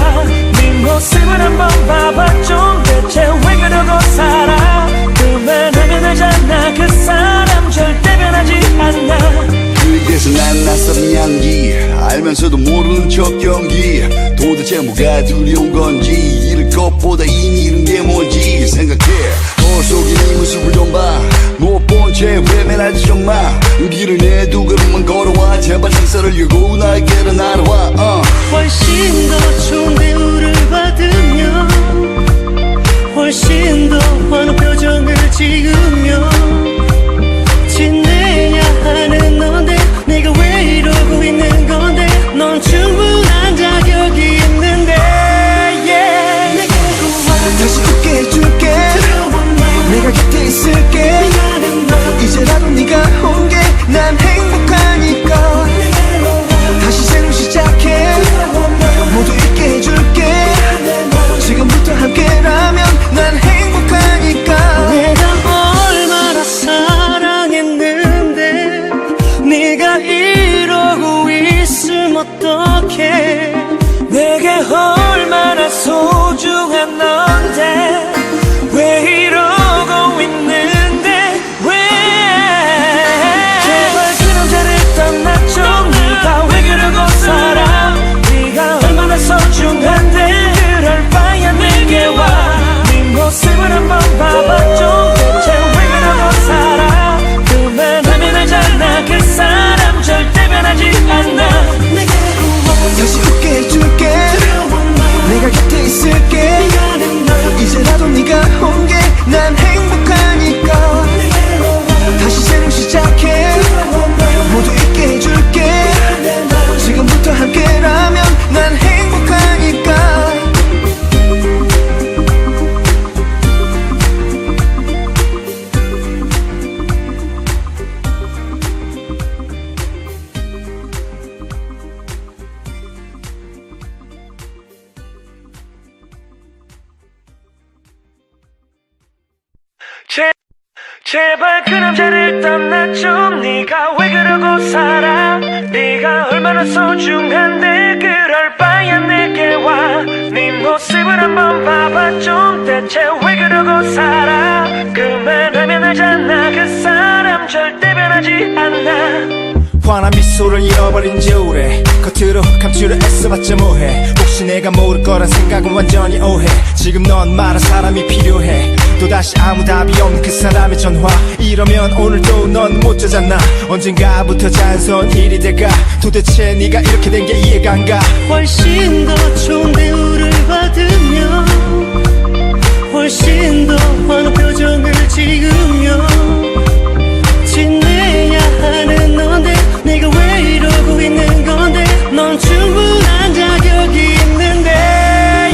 네 모습을 한번 봐봐 좀. 대체 왜 그러고 살아. 그만하면 하잖아. 그 사람 절대 변하지 않아. 그에게서 난 낯선 향기 알면서도 모르는 척 연기. 도대체 뭐가 두려운 건지. 잃을 것보다 이미 잃은 게 뭔지 생각해. 거울 속에 네 모습을 좀 봐. 못 본 채 외면하지 좀마. 우리를 내두 걸음만 걸어와. 제발 상사를 열고 나에게로 날아와. 훨씬 더 좋은 대우를 받으며 훨씬 더 환한 표정을 지으며 지내야 하는 넌데 내가 왜 이러고 있는 건데. 넌 충분한 자격이 있는데 yeah. 내게 와 다시 웃게 해줄게. 내가 곁에 있을게. 이제라도 네가 온 게 난 행복하니까. 다시 새로 시작해. 모두 잊게 해줄게. 지금부터 함께라면 난 행복하니까. 내가 얼마나 사랑했는데 네가 이러고 있으면 어떡해. 내게 얼마나 소중한 넌데 왜 이러고 있는데 왜. 제발 그 남자를 떠나줘. 네가 왜 그러고 살아. 네가 얼마나 소중한데 그럴 바야 내게 와. 네 모습을 한번 봐봐 좀. 대체 왜 그러고 살아. 그만하면 알잖아. 그 사람 절대 변하지 않아. 다시 웃게 해줄게. 내가 곁에 있을게. 이제라도 네가 온 게 난 행복하니까. 다시 새로 시작해. 모두 잊게 해줄게. 지금부터 함께라면 난 행복하니까. 제발 그 남자를 떠나줘. 네가 왜 그러고 살아. 네가 얼마나 소중한데 그럴 바야 내게 와. 네 모습을 한번 봐봐 좀. 대체 왜 그러고 살아. 그만하면 하잖아. 그 사람 절대 변하지 않아. 환한 미소를 잃어버린 지 오래. 겉으로 감추려 애써봤자 뭐해. 혹시 내가 모를 거란 생각은 완전히 오해. 지금 넌 말할 사람이 필요해. 또다시 아무 답이 없는 그 사람의 전화. 이러면 오늘도 넌 못 자잖아. 언젠가부터 자연스러운 일이 될까. 도대체 네가 이렇게 된 게 이해가 안 가. 훨씬 더 좋은 대우를 받으며 훨씬 더 환한 표정을 지으며 지내야 하는 넌데 내가 왜 이러고 있는 건데. 넌 충분한 자격이 있는데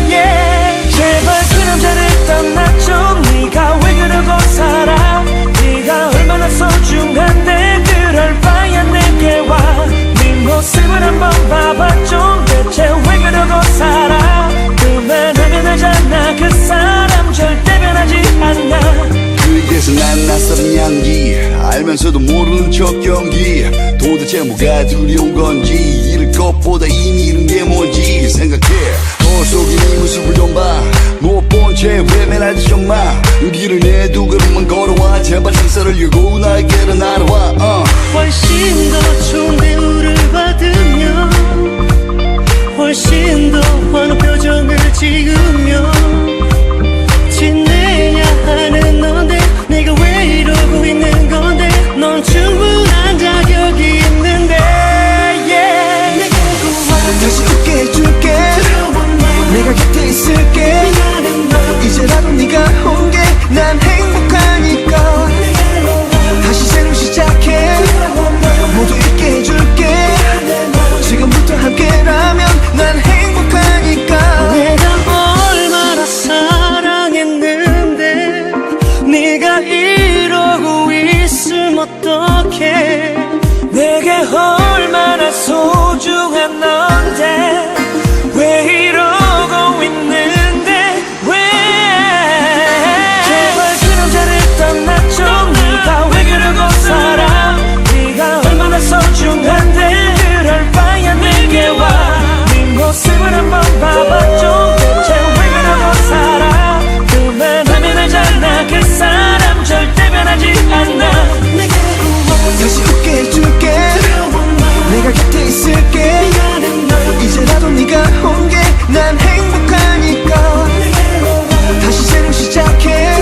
yeah. 제발 그 남자를 떠나줘. 네가 왜 그러고 살아. 네가 얼마나 소중한데 그럴 바야 내게 와. 네 모습을 한번 봐봐 좀. 대체 왜 그러고 살아. 그만하면 하잖아. 그 사람 절대 변하지 않아. 그에게서 난 낯선 향기 알면서도 모르는 척 연기. 도대체 뭐가 두려운 건지. 잃을 것보다 이미 잃은 게 뭔지 생각해. 거울 속에 네 모습을 좀 봐. 못 본 채 외면하지 좀마. 우리를 내두 걸음만 걸어와. 제발 상사를 열고 나에게로 날아와. 훨씬 더 좋은 대우를 훨씬 더 환한 표정을 지으며 지내야 하는 넌데 내가 왜 이러고 있는 건데 넌 충분한 자격이 있는데 yeah. 다시 웃게 해줄게 내가 곁에 있을게 이제라도 네가 온 게 난 행복하니까 다시 새로 시작해 모두 잊게 해줄게 지금부터 함께라면 난 행복하니까 내가 얼마나 사랑했는데 네가 이러고 있으면 어떡해 내게 얼마나 소중한 넌데 왜 이러고 있는데 왜 제발 그 남자를 떠나줘 네가 왜 그러고 살아 네가 얼마나 소중한데 그럴 바야 내게 와 네 모습을 한번 봐봐줘 대체 왜 그러고 살아 그만하면 알잖아 그 사람 절대 변하지 않아 다시 웃게 해줄게 내가 곁에 있을게 이제라도 네가 온 게 난 행복하니까 다시 새로 시작해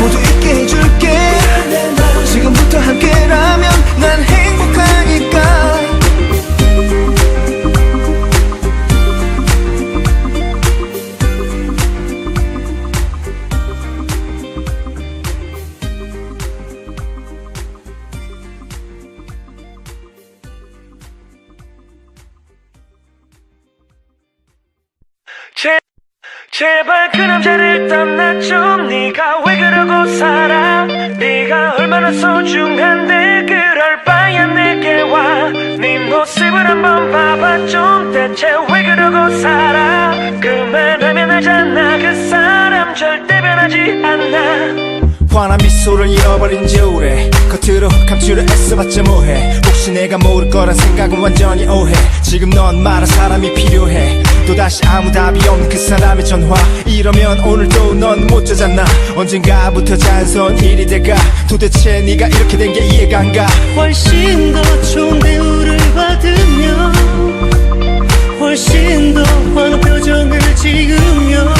모두 잊게 해줄게 지금부터 함께라면 난 행복하니까 제발 그 남자를 떠나줘 네가 왜 그러고 살아 네가 얼마나 소중한데 그럴 바야 내게 와 네 모습을 한번 봐봐줘 대체 왜 그러고 살아 그만하면 알잖아 그 사람 절대 변하지 않아 환한 미소를 잃어버린 지 오래 겉으로 감추려 애써봤자 뭐해 혹시 내가 모를 거란 생각은 완전히 오해 지금 넌 말한 사람이 필요해 또다시 아무 답이 없는 그 사람의 전화 이러면 오늘도 넌 못 자잖아 언젠가부터 자연스러운 일이 돼가 도대체 네가 이렇게 된 게 이해가 안 가 훨씬 더 좋은 대우를 받으며 훨씬 더 환한 표정을 지으며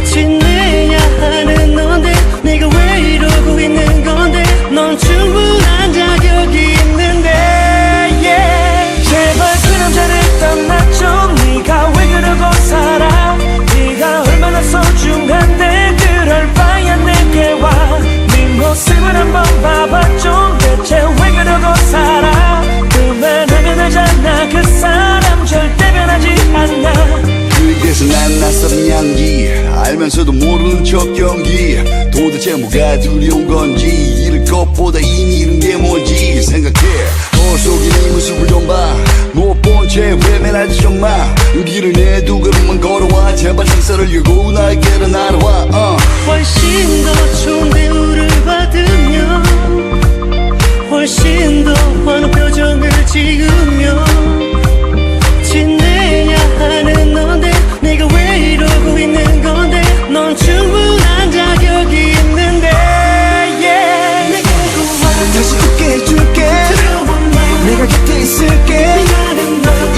지내야 하는 넌데 내가 왜 이러고 있는 건데 넌 충분한 자격이 있는데 yeah. 제발 그 남자를 떠나줘 네가 왜 그러고 살아 네가 얼마나 소중한데 그럴 바야 내게 와 네 모습을 한번 봐봐줘 대체 왜 그러고 살아 그만하면 알잖아 그 사람 절대 변하지 않아 그래서 난 낯선 향기 알면서도 모르는 척 연기 도대체 뭐가 두려운 건지 잃을 것보다 이미 잃은 게 뭔지 생각해 거울 속에 네 모습을 좀 봐 못 본 채 외면하지 좀마 여기를 내 두 걸음만 걸어와 제발 창살을 열고 나에게로 날아와 훨씬 더 좋은 대우를 받으며 훨씬 더 환한 표정을 지으며 지내야 하는 넌데 내가 왜 이러고 있는 건데 넌 충분한 자격이 있는데 yeah. 다시 웃게 해줄게 내가 곁에 있을게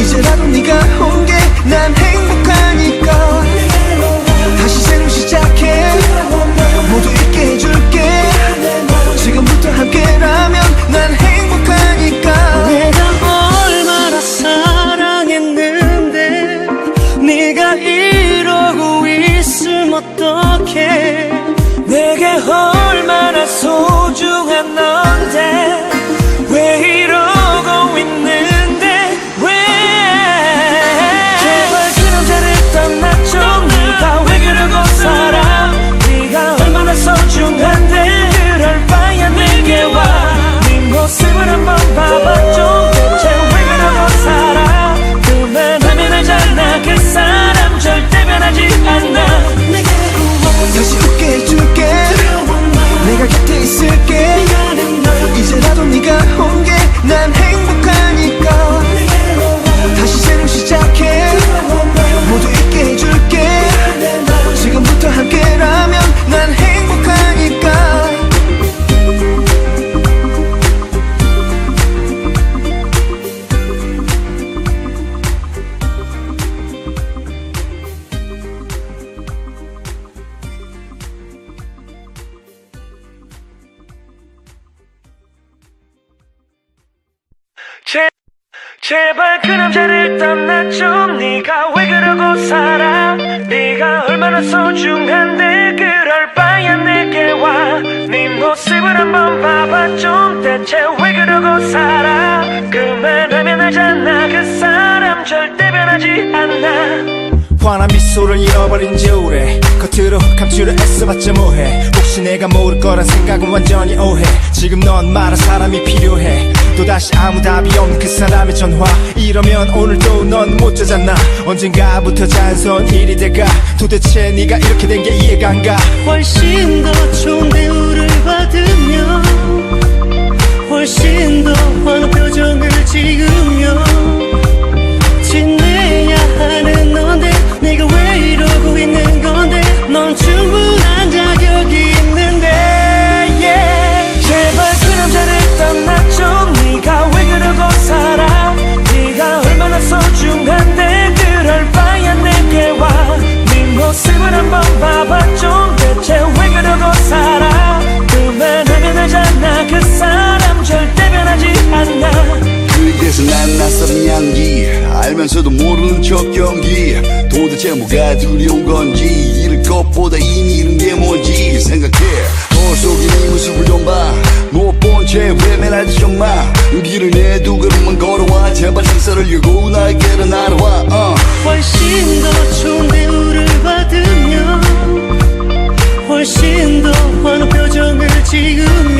이제라도 네가 온 게 난 행복하니까 다시 새로 시작해 모두 잊게 해줄게 지금부터 함께라면 난 행복하니까 내가 얼마나 사랑했는데 네가 이러고 있으면 어떡해 내게 얼마나 소중한 넌데 왜 이러고 있는데 왜 제발 그 남자를 떠나줘 네가 왜 그러고 살아 네가 얼마나 소중한데 그럴 바야 내게 와 네 모습을 한번 봐봐줘 대체 왜 그러고 살아 그만하면 알잖아 그 사람 절대 변하지 않아 다시 웃게 해줄게 내가 곁에 있을게 이제라도 제발 그 남자를 떠나줘. 네가 왜 그러고 살아. 네가 얼마나 소중한데 그럴 바야 내게 와. 네 모습을 한번 봐봐 좀. 대체 왜 그러고 살아. 그만하면 알잖아 그 사람 절대 변하지 않아. 환한 미소를 잃어버린 지 오래. 겉으로 감추려 애써봤자 뭐해. 혹시 내가 모를 거란 생각은 완전히 오해. 지금 넌 말한 사람이 필요해. 또다시 아무 답이 없는 그 사람의 전화. 이러면 오늘도 넌 못 자잖아. 언젠가부터 자연스러운 일이 될까. 도대체 네가 이렇게 된 게 이해가 안 가. 훨씬 더 좋은 대우를 받으며 훨씬 더 환한 표정을 지으며 지내야 하는 넌데 내가 왜 이러고 있는 건데. 넌 충분한 자격이 있는데 yeah. 제발 그 남자를 떠나줘. 네가 왜 그러고 살아. 네가 얼마나 소중한데 그럴 바야 내게 와. 네 모습을 한번 봐봐 좀. 대체 왜 그러고 살아. 그만하면 알잖아 그 사람 절대 변하지 않아. 그래서 난 낯선 향기 알면서도 모르는 척 연기. 도대체 뭐가 두려운 건지. 잃을 것보다 이미 잃은 게 뭔지 생각해. 거울 속에 네 모습을 좀 봐. 못 본 채 외면하지 좀마. 길을 내두 걸음만 걸어와. 제발 시선을 열고 나에게로 날아와. 훨씬 더 좋은 대우를 받으며 훨씬 더 환한 표정을 지으며